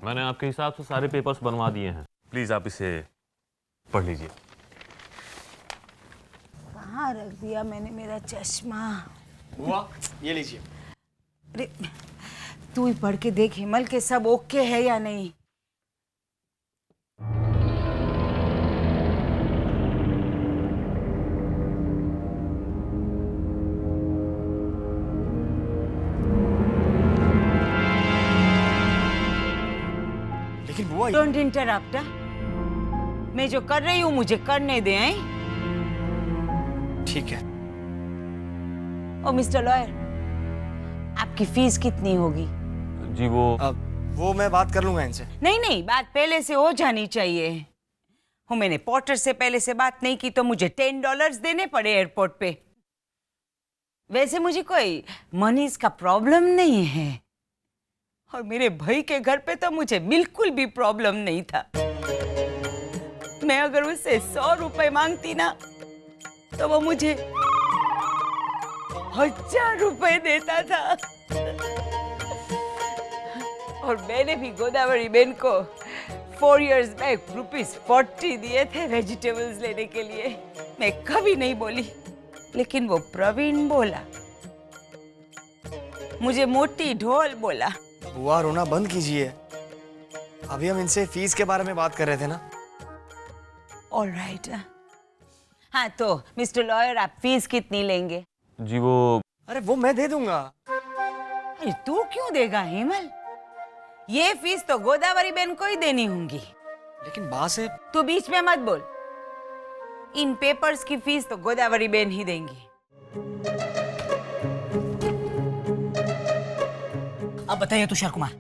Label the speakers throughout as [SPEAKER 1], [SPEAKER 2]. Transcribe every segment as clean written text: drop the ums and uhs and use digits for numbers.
[SPEAKER 1] मैंने आपके हिसाब से सारे पेपर्स बनवा दिए हैं, प्लीज आप इसे पढ़ लीजिए।
[SPEAKER 2] कहाँ रख दिया मैंने मेरा चश्मा?
[SPEAKER 3] हुआ, ये लीजिए।
[SPEAKER 2] अरे तू ही पढ़ के देख हिमल के सब ओके है या नहीं।
[SPEAKER 3] लेकिन बुआ
[SPEAKER 2] डोंट इंटरप्ट। मैं जो कर रही हूँ मुझे करने दे।
[SPEAKER 3] ठीक है।
[SPEAKER 2] ओ मिस्टर लॉयर, आपकी फीस कितनी होगी?
[SPEAKER 1] जी
[SPEAKER 3] वो मैं बात कर लूंगा इनसे।
[SPEAKER 2] नहीं, बात पहले से हो जानी चाहिए। हो मैंने पोर्टर से पहले से बात नहीं की तो मुझे $10 देने पड़े एयरपोर्ट पे। वैसे मुझे कोई मनीज का प्रॉब्लम नहीं है, और मेरे भाई के घर पे तो मुझे बिल्कुल भी प्रॉब्लम नहीं था। मैं अगर उससे 100 रुपए मांगती ना तो वो मुझे 1000 रुपए देता था। और मैंने भी गोदावरी बहन को 4 years बैक ₹40 दिए थे वेजिटेबल्स लेने के लिए। मैं कभी नहीं बोली, लेकिन वो प्रवीण बोला, मुझे मोटी ढोल बोला।
[SPEAKER 3] बुआ रोना बंद कीजिए, अभी हम इनसे फीस के बारे में बात कर रहे थे ना।
[SPEAKER 2] ऑलराइट। हाँ तो मिस्टर लॉयर, आप फीस कितनी लेंगे?
[SPEAKER 1] जी
[SPEAKER 3] अरे वो मैं दे दूंगा।
[SPEAKER 2] अरे तू क्यों देगा हिमल? ये फीस तो गोदावरी बहन को ही देनी होंगी।
[SPEAKER 3] लेकिन बा से
[SPEAKER 2] तू बीच में मत बोल। इन पेपर्स की फीस तो गोदावरी बहन ही देंगी।
[SPEAKER 4] अब बताइए तुषार कुमार,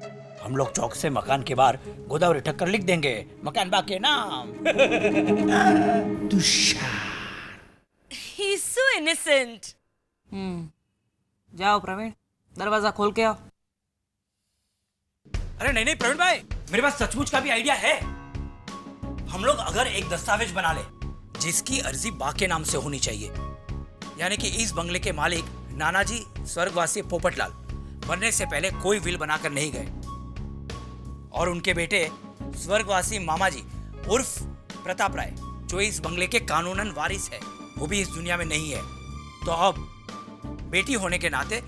[SPEAKER 4] हम लोग चौक से मकान के बाहर गोदावरी ठक्कर लिख देंगे, मकान बा के नाम। तुषार।
[SPEAKER 5] He's so innocent.
[SPEAKER 6] जाओ प्रवीण, दरवाजा खोल के आओ।
[SPEAKER 4] अरे नहीं प्रवीण भाई, मेरे पास सचमुच का भी आइडिया है। हम लोग अगर एक दस्तावेज बना ले जिसकी अर्जी बा के नाम से होनी चाहिए, यानी कि इस बंगले के मालिक नानाजी स्वर्गवासी पोपटलाल मरने से पहले कोई विल बनाकर नहीं गए, और उनके बेटे स्वर्गवासी मामाजी उर्फ प्रताप राय जो इस बंगले के कानूनन वारिस है, वो भी इस दुनिया में नहीं है। तो अब बेटी होने के नाते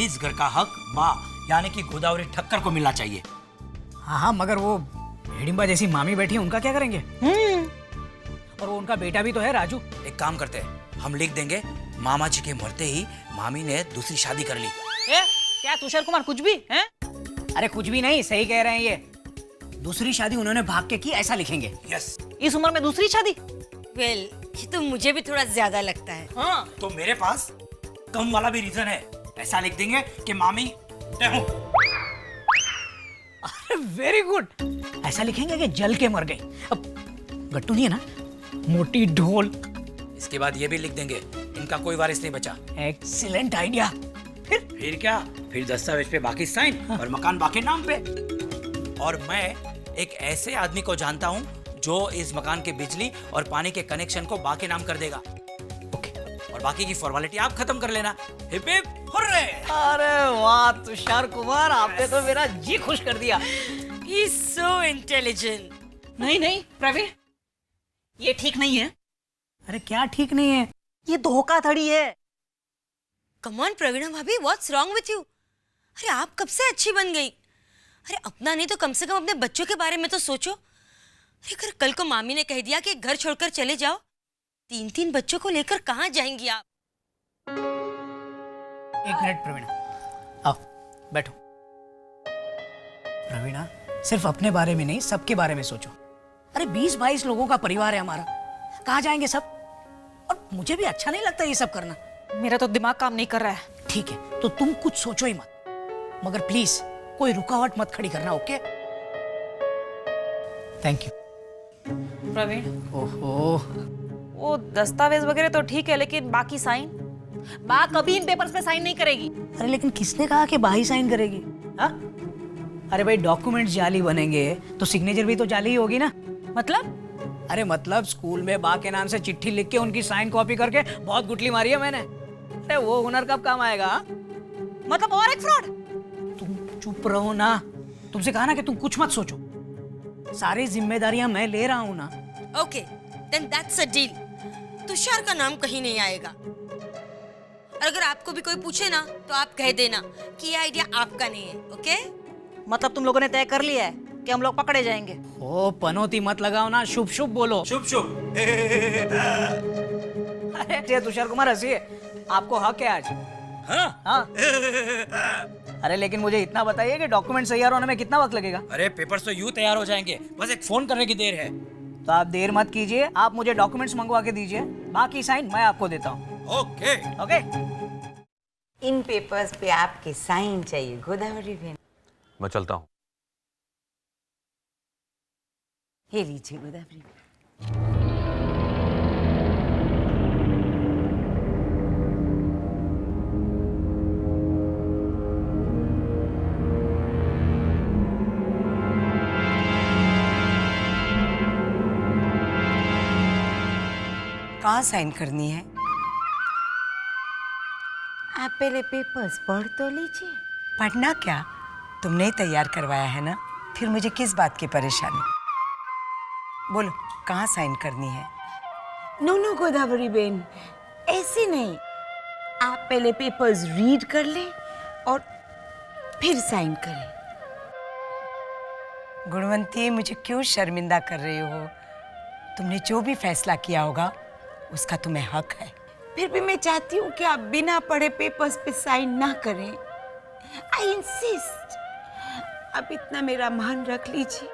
[SPEAKER 4] इस घर का हक माँ यानी कि गोदावरी ठक्कर को मिलना चाहिए।
[SPEAKER 6] हाँ, मगर वो हिडिंबा जैसी मामी बैठी है, उनका क्या करेंगे? और वो उनका बेटा भी तो है राजू।
[SPEAKER 4] एक काम करते हैं, हम लिख देंगे मामा जी के मरते ही मामी ने दूसरी शादी कर ली।
[SPEAKER 6] क्या तुषार कुमार कुछ भी हैं? अरे कुछ भी नहीं, सही कह रहे हैं ये। दूसरी शादी उन्होंने भाग के की, ऐसा लिखेंगे।
[SPEAKER 4] यस।
[SPEAKER 6] इस उम्र में दूसरी शादी?
[SPEAKER 5] Well, ये तो मुझे भी थोड़ा ज्यादा लगता है।
[SPEAKER 6] हाँ।
[SPEAKER 4] तो मेरे पास कम वाला भी रीजन है, ऐसा लिख देंगे कि मामी
[SPEAKER 6] अरे वेरी गुड, ऐसा लिखेंगे कि जल के मर गई। अब गट्टू नहीं है ना, मोटी ढोल।
[SPEAKER 4] इसके बाद ये भी लिख देंगे इनका कोई वारिस नहीं बचा।
[SPEAKER 6] Excellent idea.
[SPEAKER 4] फिर क्या, फिर दस्तावेज पे बाकी साइन और मकान बाकी नाम पे। और मैं एक ऐसे आदमी को जानता हूँ जो इस मकान के बिजली और पानी के कनेक्शन को बाकी नाम कर देगा।
[SPEAKER 6] ओके।
[SPEAKER 4] और बाकी की फॉर्मेलिटी आप खत्म कर लेना। Hip hip hurray.
[SPEAKER 6] अरे वाह तुषार कुमार, आपने तो मेरा जी खुश कर दिया।
[SPEAKER 5] He's so intelligent.
[SPEAKER 6] नहीं प्रवीण, ये ठीक नहीं है। अरे क्या ठीक नहीं है? ये धोखाधड़ी है।
[SPEAKER 5] Come on प्रवीणा भाभी, what's wrong with you? अरे आप कब से अच्छी बन गई? अरे अपना नहीं तो कम से कम अपने बच्चों के बारे में तो सोचो। अरे अगर कल को मामी ने कह दिया कि घर छोड़कर चले जाओ, 3 बच्चों को लेकर कहाँ जाएंगी आप?
[SPEAKER 6] एक मिनट प्रवीणा, आओ बैठो। प्रवीणा, सिर्फ अपने बारे में नहीं, सबके बारे में सोचो। अरे 20-22 लोगों का परिवार है हमारा, कहाँ जाएंगे सब? और मुझे भी अच्छा नहीं लगता ये सब करना।
[SPEAKER 7] मेरा तो दिमाग काम नहीं कर रहा है।
[SPEAKER 6] ठीक है, तो तुम कुछ सोचो ही मत, मगर प्लीज कोई रुकावट मत खड़ी करना, ओके? Thank you.
[SPEAKER 7] प्रवीण,
[SPEAKER 6] ओहो,
[SPEAKER 7] वो दस्तावेज वगैरह तो ठीक है, लेकिन बाकी साइन? बा कभी इन पेपर्स पे साइन नहीं करेगी।
[SPEAKER 6] अरे लेकिन किसने कहा कि बाही साइन करेगी? हाँ? अरे भाई, डॉक्यूमेंट जाली बनेंगे तो सिग्नेचर भी तो जाली ही होगी ना।
[SPEAKER 7] मतलब?
[SPEAKER 6] अरे मतलब स्कूल में बा के नाम से चिट्ठी लिख के उनकी साइन कॉपी करके बहुत गुटली मारी है मैंने। अरे वो हुनर कब काम आएगा?
[SPEAKER 7] मतलब और एक फ्रॉड?
[SPEAKER 6] तुम चुप रहो ना, तुमसे कहा ना कि तुम कुछ मत सोचो, सारी जिम्मेदारियां मैं ले रहा हूं ना।
[SPEAKER 5] Okay, then that's a deal. Tushar का नाम कहीं नहीं आएगा। और अगर आपको भी कोई पूछे ना तो आप कह देना कि ये आइडिया आपका नहीं है। ओके?
[SPEAKER 7] मतलब तुम लोगों ने तय कर लिया है कि हम लोग पकड़े जाएंगे।
[SPEAKER 6] ओ पनौती मत लगाओ ना, शुभ शुभ बोलो।
[SPEAKER 4] शुभ शुभ।
[SPEAKER 6] अरे तुषार कुमार हंसिए, आपको हक है आज। हाँ। अरे लेकिन मुझे इतना बताइए कि डॉक्यूमेंट तैयार होने में कितना वक्त लगेगा?
[SPEAKER 4] अरे पेपर्स तो यूं तैयार हो जाएंगे, बस एक फोन करने की देर है।
[SPEAKER 6] तो आप देर मत कीजिए, आप मुझे डॉक्यूमेंट्स मंगवा के दीजिए, बाकी साइन मैं आपको देता हूँ।
[SPEAKER 4] ओके।
[SPEAKER 6] ओके?
[SPEAKER 2] इन पेपर्स पे आपके साइन चाहिए गोदावरी बहन।
[SPEAKER 1] मैं चलता हूँ।
[SPEAKER 2] ये लीजिए गोदावरी बहन। कहाँ साइन करनी है? आप पहले पेपर्स पढ़ तो लीजिए। पढ़ना क्या, तुमने ही तैयार करवाया है ना, फिर मुझे किस बात की परेशानी? बोलो कहाँ साइन करनी है? नो नो गोदावरी बेन, ऐसे नहीं, आप पहले पेपर्स रीड कर लें और फिर साइन करें। गुणवंती, मुझे क्यों शर्मिंदा कर रही हो? तुमने जो भी फैसला किया होगा उसका तुम्हें हक है। फिर भी मैं चाहती हूँ कि आप बिना पढ़े पेपर्स पे साइन ना करें। आई इंसिस्ट, आप इतना मेरा मान रख लीजिए।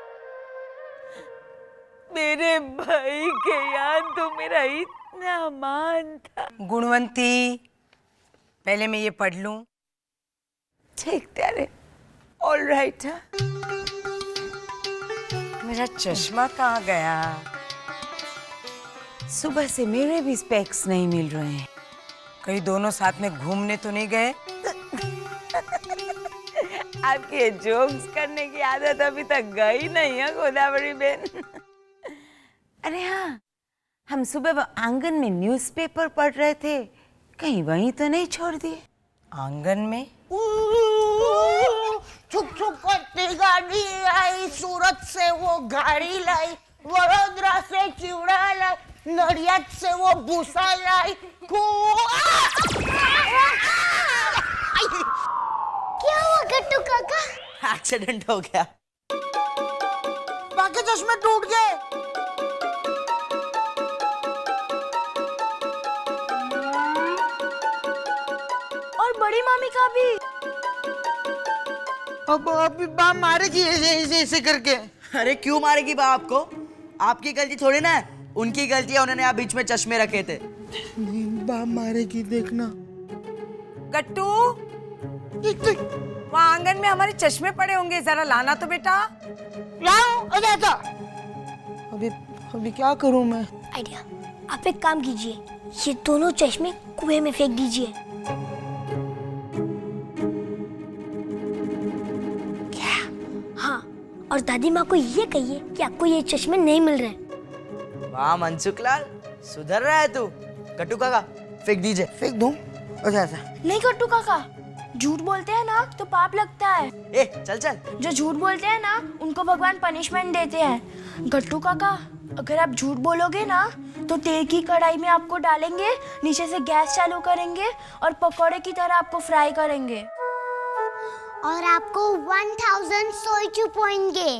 [SPEAKER 2] मेरे भाई के याद तो मेरा इतना मान था। गुणवंती, पहले मैं ये पढ़ लूं। ठीक तेरे, ऑल राइट। मेरा चश्मा कहाँ गया? सुबह से मेरे भी स्पेक्स नहीं मिल रहे हैं। कहीं दोनों साथ में घूमने तो नहीं गए? आपके जोक्स करने की आदत अभी तक गई नहीं है गोदावरी बहन। अरे हाँ, हम सुबह आंगन में न्यूज़पेपर पढ़ रहे थे, कहीं वहीं तो नहीं छोड़ दिए? आंगन में
[SPEAKER 8] छुक छुक करती गाड़ी आई, सूरत से वो गाड़ी लाई, वडोदरा से चिवड़ा लाई, नडियाद से वो भूसा लाई। क्या हुआ गट्टू काका?
[SPEAKER 3] एक्सीडेंट हो गया।
[SPEAKER 8] बाकी चश्मे टूट गए। और बड़ी मामी का भी। अब अभी बाप मारेगी ऐसे करके।
[SPEAKER 3] अरे क्यों मारेगी बा आपको? आपकी गलती थोड़ी ना है, उनकी गलती है, उन्होंने आप बीच में चश्मे रखे थे।
[SPEAKER 8] बाप मारेगी, देखना।
[SPEAKER 2] गट्टू, वहाँ आंगन में हमारे चश्मे पड़े होंगे, जरा लाना तो बेटा।
[SPEAKER 8] लाओ, अभी क्या करूं मैं?
[SPEAKER 9] आइडिया, आप एक काम कीजिए, ये दोनों चश्मे कुएं में फेंक दीजिए।
[SPEAKER 2] क्या?
[SPEAKER 9] हाँ, और दादी माँ को ये कहिए कि आपको ये चश्मे नहीं मिल रहे।
[SPEAKER 3] वाह मनसुखलाल, सुधर रहा है तू। कट्टू काका फेंक दीजिए।
[SPEAKER 8] फेंक दूं? अच्छा।
[SPEAKER 9] नहीं कट्टू काका, झूठ बोलते हैं ना तो पाप लगता है।
[SPEAKER 3] ए चल चल।
[SPEAKER 9] जो झूठ बोलते हैं ना उनको भगवान पनिशमेंट देते हैं। गट्टू काका, अगर आप झूठ बोलोगे ना तो तेल की कढ़ाई में आपको डालेंगे, नीचे से गैस चालू करेंगे और पकौड़े की तरह आपको फ्राई करेंगे।
[SPEAKER 10] और आपको 1000 सोई चुपोएंगे।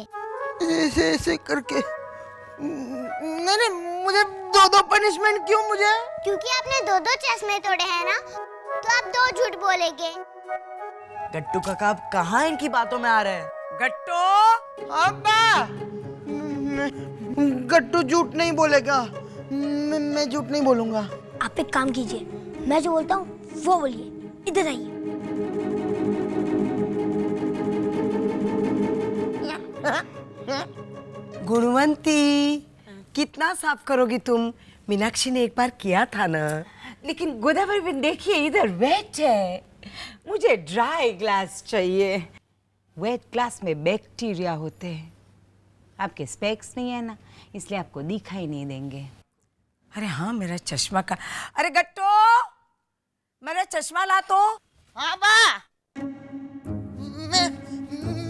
[SPEAKER 8] ऐसे करके। नहीं, मुझे दो पनिशमेंट क्यों मुझे?
[SPEAKER 10] क्योंकि आपने दो चश्मे तोड़े हैं ना, तो आप 2 झूठ बोलेंगे।
[SPEAKER 3] गट्टू काका आप कहाँ इनकी बातों में आ रहे हैं?
[SPEAKER 2] गट्टू,
[SPEAKER 8] अब्बा, गट्टू झूठ नहीं बोलेगा। मैं झूठ नहीं बोलूंगा।
[SPEAKER 9] आप एक काम कीजिए, मैं जो बोलता हूँ वो बोलिए। इधर आइए।
[SPEAKER 2] गुणवंती, कितना साफ करोगी तुम? मीनाक्षी ने एक बार किया था ना। लेकिन गोदावरी बहन देखिए, इधर वेट है, मुझे ड्राई ग्लास चाहिए। वेट ग्लास में बैक्टीरिया होते हैं। आपके स्पेक्स नहीं है ना, इसलिए आपको दिखाई नहीं देंगे। अरे हाँ, मेरा चश्मा का। अरे गट्टू, मेरा चश्मा ला तो।
[SPEAKER 8] हाँ बा,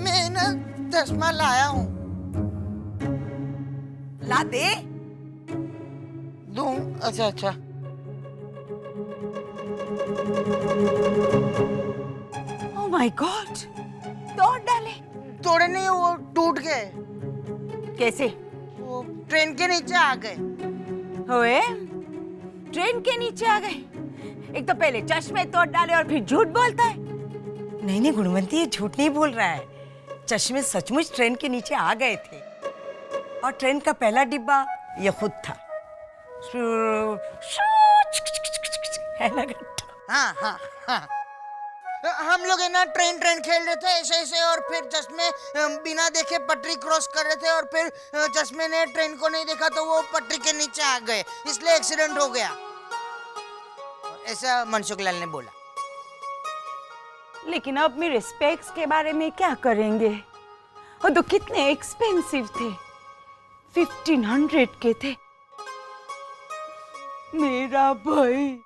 [SPEAKER 8] मैं ना चश्मा लाया हूँ।
[SPEAKER 2] ला दे।
[SPEAKER 8] दूं? अच्छा अच्छा।
[SPEAKER 2] ओह माय गॉड, तोड़ डाले।
[SPEAKER 8] तोड़े नहीं, वो टूट गए।
[SPEAKER 2] कैसे?
[SPEAKER 8] वो ट्रेन के नीचे आ गए।
[SPEAKER 2] होए? ट्रेन के नीचे आ गए? एक तो पहले चश्मे तोड़ डाले और फिर झूठ बोलता है। नहीं नहीं गुणवंती, ये झूठ नहीं बोल रहा है। चश्मे सचमुच ट्रेन के नीचे आ गए थे और ट्रेन का पहला डिब्बा ये खुद था। है ना गट्टू?
[SPEAKER 8] हाँ हाँ हाँ। हम लोग है ना ट्रेन खेल रहे थे ऐसे ऐसे, और फिर चश्मे बिना देखे पटरी क्रॉस कर रहे थे, और फिर चश्मे ने ट्रेन को नहीं देखा तो वो पटरी के नीचे आ गए, इसलिए एक्सीडेंट हो गया, ऐसा मनसुख लाल ने बोला।
[SPEAKER 2] लेकिन अब मेरे स्पेक्स के बारे में क्या करेंगे? वो तो कितने एक्सपेंसिव थे, 1500 के थे। मेरा भाई,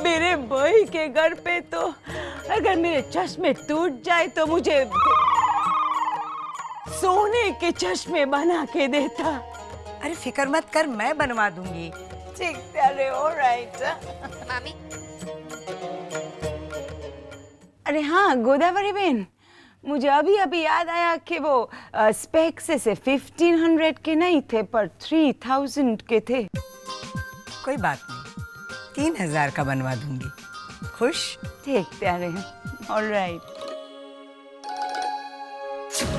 [SPEAKER 2] मेरे भाई के घर पे तो अगर मेरे चश्मे टूट जाए तो मुझे सोने के चश्मे बना के देता। अरे फिक्र मत कर, मैं बनवा दूंगी। ठीक, अरे ऑलराइट।
[SPEAKER 5] मामी,
[SPEAKER 2] अरे हाँ गोदावरी बहन, मुझे अभी अभी याद आया कि वो स्पेक्स से 1500 के नहीं थे पर 3000 के थे। कोई बात नहीं, 3000 का बनवा दूंगी। खुश? ठीक प्यारे, ऑलराइट।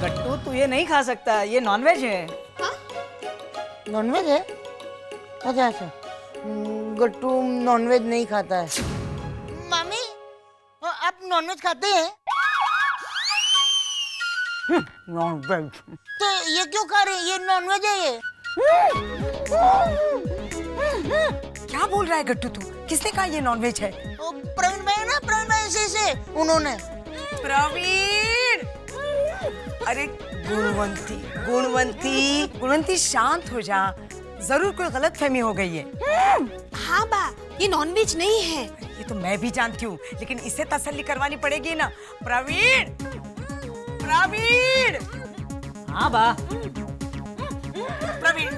[SPEAKER 6] गट्टू तू ये नहीं खा सकता, ये नॉनवेज है।
[SPEAKER 8] नॉनवेज है? अच्छा अच्छा। गट्टू नॉनवेज नहीं खाता है। मामी, आप नॉनवेज खाते हैं?
[SPEAKER 2] नॉनवेज?
[SPEAKER 8] तो ये क्यों खा रहे हैं? ये नॉनवेज है ये।
[SPEAKER 2] क्या बोल रहा है गट्टू तू? किसने कहा ये नॉनवेज है?
[SPEAKER 8] वो प्रवीण भाई है ना, प्रवीण भाई ऐसे उन्होंने।
[SPEAKER 2] प्रवीण! अरे गुणवंती, गुणवंती, गुणवंती शांत हो जा, जरूर कोई गलतफहमी हो गई है।
[SPEAKER 5] हाँ बा, ये नॉनवेज नहीं है।
[SPEAKER 2] ये तो मैं भी जानती हूँ, लेकिन इससे तसल्ली करवानी पड़ेगी ना। प्रवीण, प्रवीण!
[SPEAKER 6] हाँ बा।
[SPEAKER 2] प्रवीण,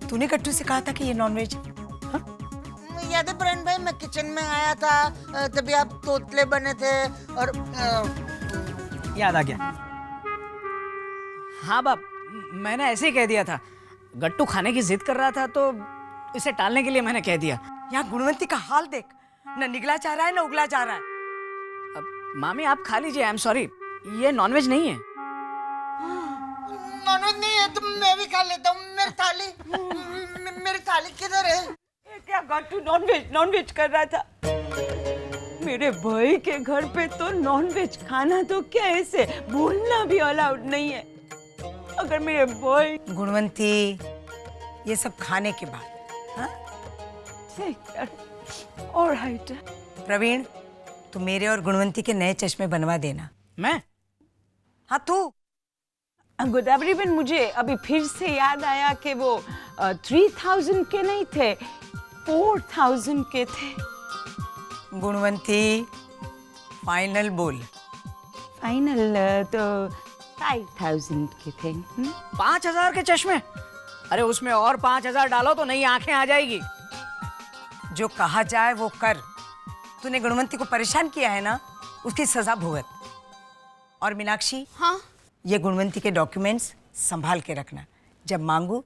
[SPEAKER 2] तूने गट्टू से कहा था कि ये नॉनवेज?
[SPEAKER 8] याद है प्रवीण भाई, मैं किचन में आया था तभी आप तोतले बने थे और
[SPEAKER 6] याद आ गया। हाँ बाप, मैंने ऐसे ही कह दिया था। गट्टू खाने की जिद कर रहा था तो इसे टालने के लिए मैंने कह दिया।
[SPEAKER 2] यहाँ गुणवंती का हाल देख, न निगला जा रहा है न उगला जा रहा है।
[SPEAKER 6] अब मामी आप खा लीजिए, आई एम सॉरी, ये नॉनवेज नहीं है।
[SPEAKER 8] नॉनवेज नहीं है तो मैं भी खा लेता हूँ। मेरी थाली किधर है?
[SPEAKER 2] ये क्या गट्टू नॉनवेज कर रहा था? मेरे भाई के घर पे तो नॉनवेज खाना तो क्या ऐसे भूलना भी अलाउड नहीं है। अगर मेरे भाई गुणवंती, ये सब खाने के बाद, हाँ? ऑलराइट। प्रवीण, तू मेरे और गुणवंती के नए चश्मे बनवा देना।
[SPEAKER 6] मैं?
[SPEAKER 2] हाँ तू। गोदावरी बहन, मुझे अभी फिर से याद आया कि वो 3000 के नहीं थे, 4000 के थे। गुणवंती, फाइनल बोल। फाइनल तो 5000 के थे।
[SPEAKER 6] 5000 के चश्मे? अरे उसमें और 5000 डालो तो नई आंखें आ जाएगी।
[SPEAKER 2] जो कहा जाए वो कर। तूने गुणवंती को परेशान किया है ना, उसकी सजा भुगत। और मीनाक्षी,
[SPEAKER 5] हाँ?
[SPEAKER 2] ये गुणवंती के डॉक्यूमेंट्स संभाल के रखना, जब मांगू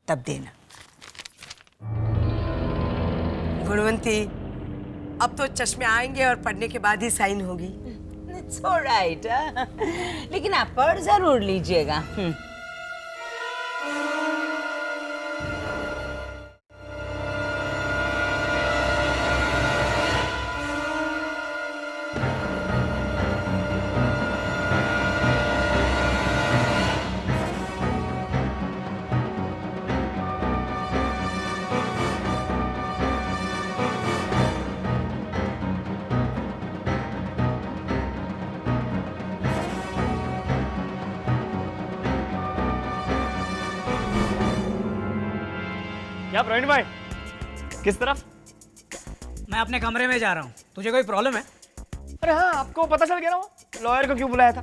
[SPEAKER 2] तब देना। गुणवंती, अब तो चश्मे आएंगे और पढ़ने के बाद ही साइन होगी। It's all right, लेकिन आप पढ़ जरूर लीजिएगा।
[SPEAKER 11] क्या प्रवीण भाई, किस तरफ?
[SPEAKER 6] मैं अपने कमरे में जा रहा हूँ। तुझे कोई प्रॉब्लम है?
[SPEAKER 11] अरे हाँ, आपको पता चल गया ना वो लॉयर को क्यों बुलाया था?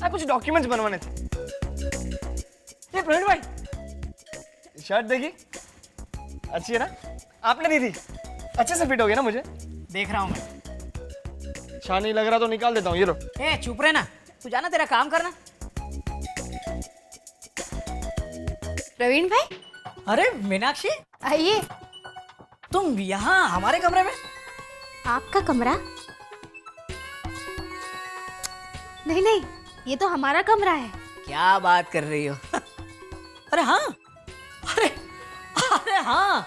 [SPEAKER 11] कुछ डॉक्यूमेंट्स बनवाने थे। ये प्रवीण भाई, शर्ट देखी, अच्छी है ना? आपने दी थी, अच्छे से फिट हो गया ना मुझे?
[SPEAKER 6] देख रहा हूँ मैं।
[SPEAKER 11] अच्छा नहीं लग रहा तो निकाल देता हूँ, ये लो।
[SPEAKER 6] ए चुप रहे ना, तू जाना तेरा काम करना।
[SPEAKER 5] प्रवीण भाई
[SPEAKER 6] अरे मीनाक्षी,
[SPEAKER 5] आइए।
[SPEAKER 6] तुम यहाँ हमारे कमरे में?
[SPEAKER 10] आपका कमरा? नहीं नहीं, ये तो हमारा कमरा है।
[SPEAKER 6] क्या बात कर रही हो? अरे हाँ, अरे अरे हाँ,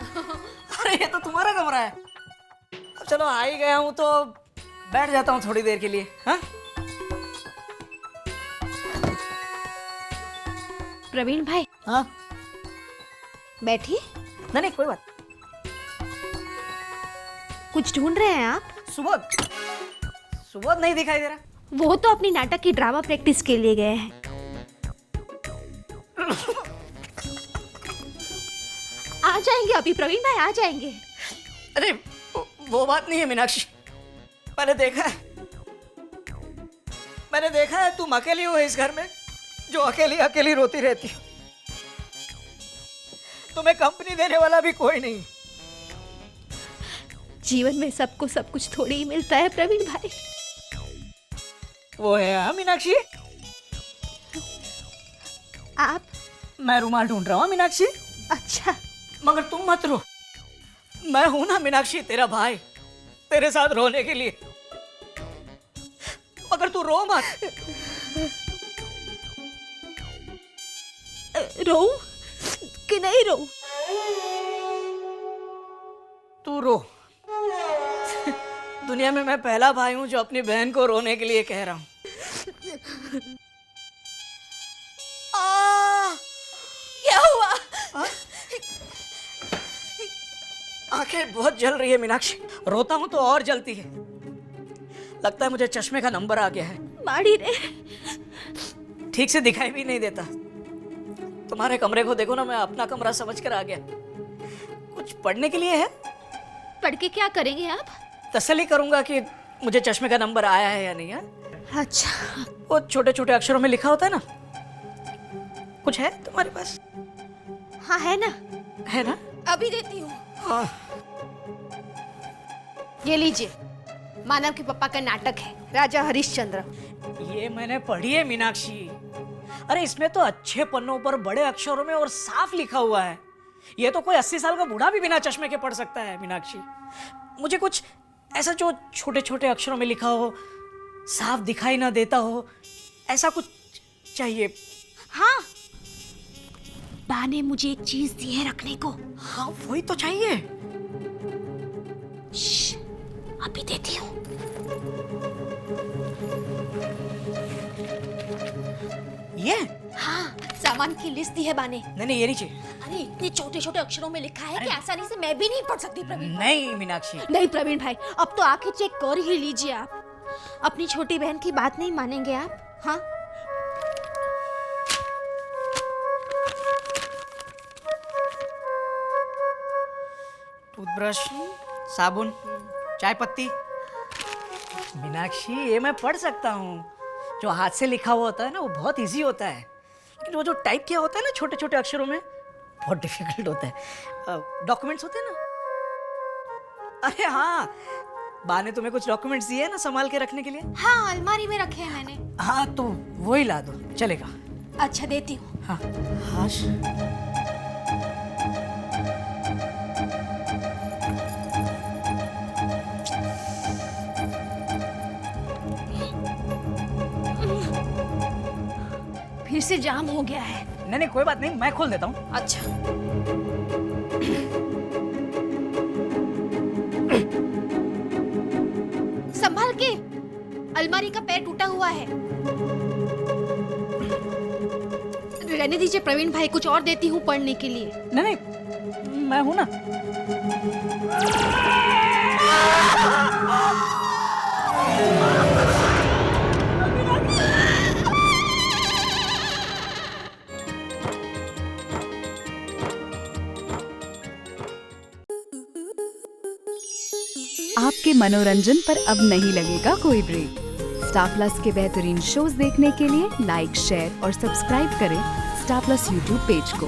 [SPEAKER 6] अरे ये तो तुम्हारा कमरा है। अब चलो आ ही गया हूँ तो बैठ जाता हूँ थोड़ी देर के लिए। हाँ
[SPEAKER 10] प्रवीण भाई
[SPEAKER 6] हाँ,
[SPEAKER 10] बैठिए।
[SPEAKER 6] नहीं नहीं कोई बात।
[SPEAKER 10] कुछ ढूंढ रहे हैं आप?
[SPEAKER 6] सुबोध, सुबोध नहीं दिखाई दे रहा।
[SPEAKER 10] वो तो अपनी नाटक की ड्रामा प्रैक्टिस के लिए गए हैं। आ जाएंगे अभी प्रवीण भाई, आ जाएंगे।
[SPEAKER 6] अरे वो बात नहीं है मीनाक्षी, मैंने देखा है तुम अकेली हो इस घर में, जो अकेली अकेली रोती रहती हो। तुम्हें कंपनी देने वाला भी कोई नहीं।
[SPEAKER 10] जीवन में सबको सब कुछ थोड़ी ही मिलता है प्रवीण भाई।
[SPEAKER 6] वो है हाँ मीनाक्षी।
[SPEAKER 10] आप?
[SPEAKER 6] मैं रुमाल ढूंढ रहा हूँ मीनाक्षी।
[SPEAKER 10] अच्छा,
[SPEAKER 6] मगर तुम मत रो, मैं हूं ना मीनाक्षी, तेरा भाई, तेरे साथ रोने के लिए। मगर तू रो मत।
[SPEAKER 10] रो कि नहीं रो?
[SPEAKER 6] तू रो। दुनिया में मैं पहला भाई हूं जो अपनी बहन को रोने के लिए कह रहा हूं।
[SPEAKER 10] क्या हुआ?
[SPEAKER 6] आंखें बहुत जल रही है मीनाक्षी, रोता हूं तो और जलती है। लगता है मुझे चश्मे का नंबर आ गया है।
[SPEAKER 10] माड़ी रे,
[SPEAKER 6] ठीक से दिखाई भी नहीं देता। तुम्हारे कमरे को देखो ना, मैं अपना कमरा समझ कर आ गया। कुछ पढ़ने के लिए है?
[SPEAKER 10] पढ़ के क्या करेंगे आप?
[SPEAKER 6] तसल्ली करूंगा कि मुझे चश्मे का नंबर आया है या नहीं है।
[SPEAKER 10] अच्छा,
[SPEAKER 6] वो छोटे छोटे अक्षरों में लिखा होता है ना, कुछ है तुम्हारे पास?
[SPEAKER 10] हाँ है ना,
[SPEAKER 6] है ना?
[SPEAKER 10] अभी देती हूँ।
[SPEAKER 6] हाँ।
[SPEAKER 10] ये लीजिए, मानव के पापा का नाटक है, राजा हरिश्चंद्र।
[SPEAKER 6] ये मैंने पढ़ी है मीनाक्षी। अरे इसमें तो अच्छे पन्नों पर बड़े अक्षरों में और साफ लिखा हुआ है। ये तो कोई 80 साल का बूढ़ा भी बिना चश्मे के पढ़ सकता है मीनाक्षी। मुझे कुछ ऐसा जो छोटे छोटे अक्षरों में लिखा हो, साफ दिखाई ना देता हो, ऐसा कुछ चाहिए।
[SPEAKER 10] हाँ, बा ने मुझे एक चीज दी है रखने को।
[SPEAKER 6] हाँ वही तो चाहिए।
[SPEAKER 10] अभी देती हूँ।
[SPEAKER 6] ये?
[SPEAKER 10] हाँ, सामान की लिस्ट दी है बाने।
[SPEAKER 6] नहीं ये नहीं चाहिए।
[SPEAKER 10] अरे इतने छोटे छोटे अक्षरों में लिखा है कि आसानी से मैं भी नहीं पढ़ सकती प्रवीण भाई।
[SPEAKER 6] नहीं मीनाक्षी।
[SPEAKER 10] नहीं प्रवीण भाई, अब तो आंखें चेक कर ही लीजिए आप। अपनी छोटी बहन की बात नहीं मानेंगे आप? हाँ,
[SPEAKER 6] टूथब्रश, साबुन, चाय पत्ती। मीनाक्षी ये मैं पढ़ सकता हूँ। जो हाथ से लिखा हुआ होता है ना वो बहुत इजी होता है, लेकिन वो जो टाइप किया होता है ना छोटे छोटे अक्षरों में, बहुत डिफिकल्ट होता है। डॉक्यूमेंट्स होते हैं ना। अरे हाँ, बा ने तुम्हें कुछ डॉक्यूमेंट्स दिए हैं ना संभाल के रखने के लिए?
[SPEAKER 10] हाँ अलमारी में रखे हैं मैंने।
[SPEAKER 6] हाँ तो वही ला दो, चलेगा?
[SPEAKER 10] अच्छा देती हूँ।
[SPEAKER 6] हाँ हाँ।
[SPEAKER 10] फिर से जाम हो गया है।
[SPEAKER 6] नहीं कोई बात नहीं, मैं खोल देता हूँ।
[SPEAKER 10] अच्छा, संभाल के, अलमारी का पैर टूटा हुआ है। रहने दीजिए प्रवीण भाई, कुछ और देती हूँ पढ़ने के लिए।
[SPEAKER 6] नहीं मैं हूं ना।
[SPEAKER 12] आपके मनोरंजन पर अब नहीं लगेगा कोई ब्रेक। स्टार प्लस के बेहतरीन शोज देखने के लिए लाइक, शेयर और सब्सक्राइब करें स्टार प्लस यूट्यूब पेज को।